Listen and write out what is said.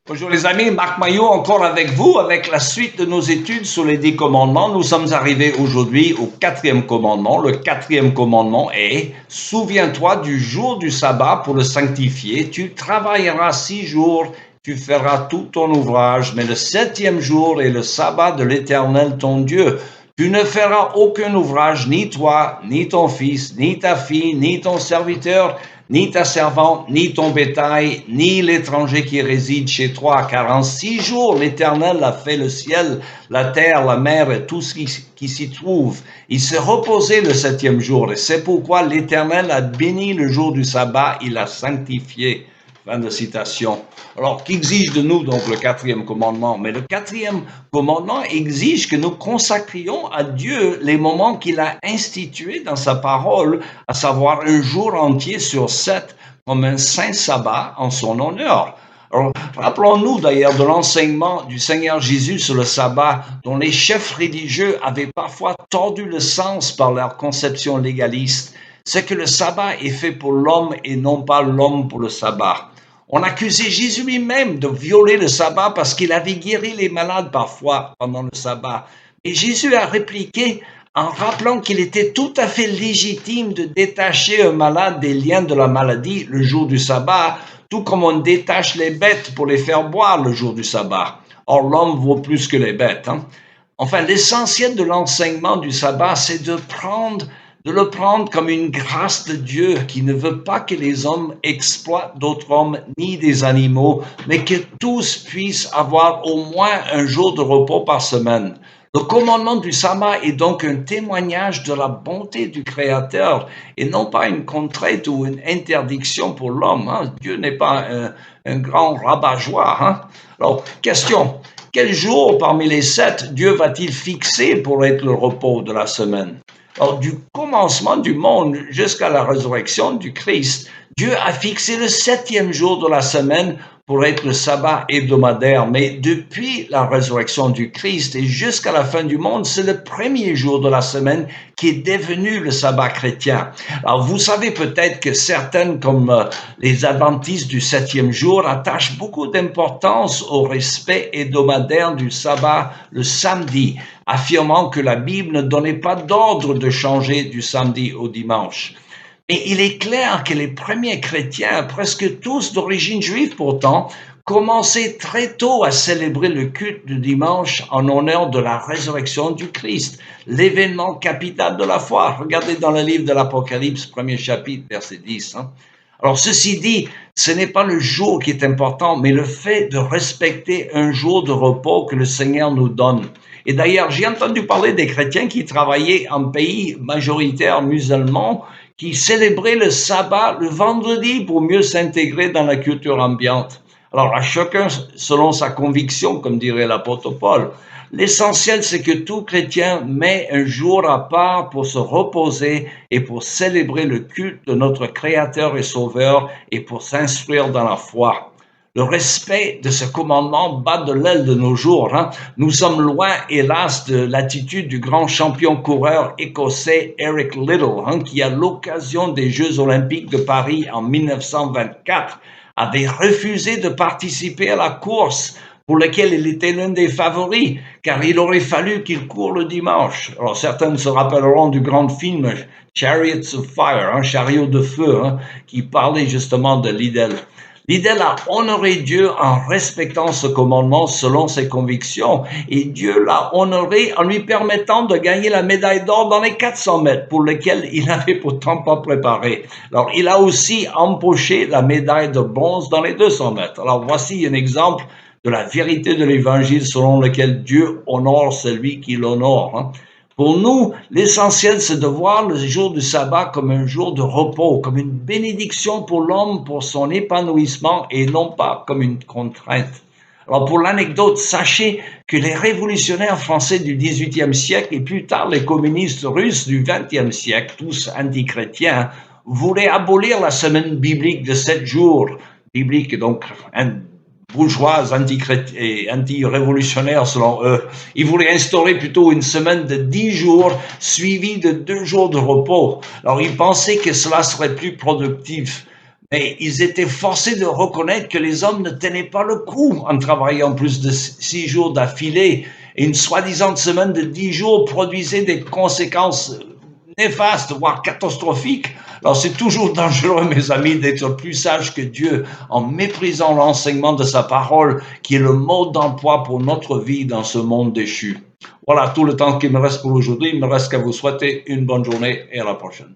Bonjour les amis, Marc Maillot encore avec vous, avec la suite de nos études sur les 10 commandements. Nous sommes arrivés aujourd'hui au 4e commandement. Le 4e commandement est « Souviens-toi du jour du sabbat pour le sanctifier. Tu travailleras 6 jours, tu feras tout ton ouvrage, mais le 7e jour est le sabbat de l'Éternel ton Dieu. Tu ne feras aucun ouvrage, ni toi, ni ton fils, ni ta fille, ni ton serviteur, ni ta servante, ni ton bétail, ni l'étranger qui réside chez toi, car en 6 jours l'Éternel a fait le ciel, la terre, la mer et tout ce qui s'y trouve. Il s'est reposé le 7e jour, et c'est pourquoi l'Éternel a béni le jour du sabbat, il l'a sanctifié. » Fin de citation. Alors, qu'exige de nous donc le 4e commandement? Mais le 4e commandement exige que nous consacrions à Dieu les moments qu'il a institués dans sa parole, à savoir un jour entier sur 7 comme un saint sabbat en son honneur. Alors, rappelons-nous d'ailleurs de l'enseignement du Seigneur Jésus sur le sabbat, dont les chefs religieux avaient parfois tordu le sens par leur conception légaliste. C'est que le sabbat est fait pour l'homme et non pas l'homme pour le sabbat. On accusait Jésus lui-même de violer le sabbat parce qu'il avait guéri les malades parfois pendant le sabbat. Et Jésus a répliqué en rappelant qu'il était tout à fait légitime de détacher un malade des liens de la maladie le jour du sabbat, tout comme on détache les bêtes pour les faire boire le jour du sabbat. Or, l'homme vaut plus que les bêtes. Enfin, l'essentiel de l'enseignement du sabbat, c'est de le prendre comme une grâce de Dieu qui ne veut pas que les hommes exploitent d'autres hommes ni des animaux, mais que tous puissent avoir au moins un jour de repos par semaine. Le commandement du sabbat est donc un témoignage de la bonté du Créateur et non pas une contrainte ou une interdiction pour l'homme. Dieu n'est pas un grand rabat-joie. Alors, question, quel jour parmi les 7 Dieu va-t-il fixer pour être le repos de la semaine? Alors, du commencement du monde jusqu'à la résurrection du Christ, Dieu a fixé le 7e jour de la semaine pour être le sabbat hebdomadaire. Mais depuis la résurrection du Christ et jusqu'à la fin du monde, c'est le premier jour de la semaine qui est devenu le sabbat chrétien. Alors, vous savez peut-être que certaines, comme les adventistes du 7e jour, attachent beaucoup d'importance au respect hebdomadaire du sabbat le samedi, affirmant que la Bible ne donnait pas d'ordre de changer du samedi au dimanche. Mais il est clair que les premiers chrétiens, presque tous d'origine juive pourtant, commençaient très tôt à célébrer le culte du dimanche en honneur de la résurrection du Christ, l'événement capital de la foi. Regardez dans le livre de l'Apocalypse, premier chapitre, verset 10. Alors, ceci dit, ce n'est pas le jour qui est important, mais le fait de respecter un jour de repos que le Seigneur nous donne. Et d'ailleurs, j'ai entendu parler des chrétiens qui travaillaient en pays majoritaire musulman, qui célébraient le sabbat le vendredi pour mieux s'intégrer dans la culture ambiante. Alors, à chacun selon sa conviction, comme dirait l'apôtre Paul. L'essentiel, c'est que tout chrétien met un jour à part pour se reposer et pour célébrer le culte de notre Créateur et Sauveur et pour s'instruire dans la foi. Le respect de ce commandement bat de l'aile de nos jours. Nous sommes loin, hélas, de l'attitude du grand champion coureur écossais Eric Liddell, qui, à l'occasion des Jeux olympiques de Paris en 1924, avait refusé de participer à la course pour laquelle il était l'un des favoris, car il aurait fallu qu'il court le dimanche. Alors certains se rappelleront du grand film Chariots of Fire, Chariot de feu, qui parlait justement de Liddell. Liddell a honoré Dieu en respectant ce commandement selon ses convictions et Dieu l'a honoré en lui permettant de gagner la médaille d'or dans les 400 mètres pour lesquels il n'avait pourtant pas préparé. Alors, il a aussi empoché la médaille de bronze dans les 200 mètres. Alors, voici un exemple de la vérité de l'évangile selon lequel Dieu honore celui qui l'honore. Pour nous, l'essentiel, c'est de voir le jour du sabbat comme un jour de repos, comme une bénédiction pour l'homme, pour son épanouissement et non pas comme une contrainte. Alors pour l'anecdote, sachez que les révolutionnaires français du XVIIIe siècle et plus tard les communistes russes du XXe siècle, tous antichrétiens, voulaient abolir la semaine biblique de 7 jours, biblique donc bourgeoise, anti-révolutionnaire selon eux. Ils voulaient instaurer plutôt une semaine de 10 jours suivie de 2 jours de repos. Alors ils pensaient que cela serait plus productif. Mais ils étaient forcés de reconnaître que les hommes ne tenaient pas le coup en travaillant plus de 6 jours d'affilée. Et une soi-disant semaine de 10 jours produisait des conséquences néfastes, voire catastrophiques. Alors c'est toujours dangereux, mes amis, d'être plus sage que Dieu en méprisant l'enseignement de sa parole, qui est le mode d'emploi pour notre vie dans ce monde déchu. Voilà tout le temps qu'il me reste pour aujourd'hui. Il me reste qu'à vous souhaiter une bonne journée et à la prochaine.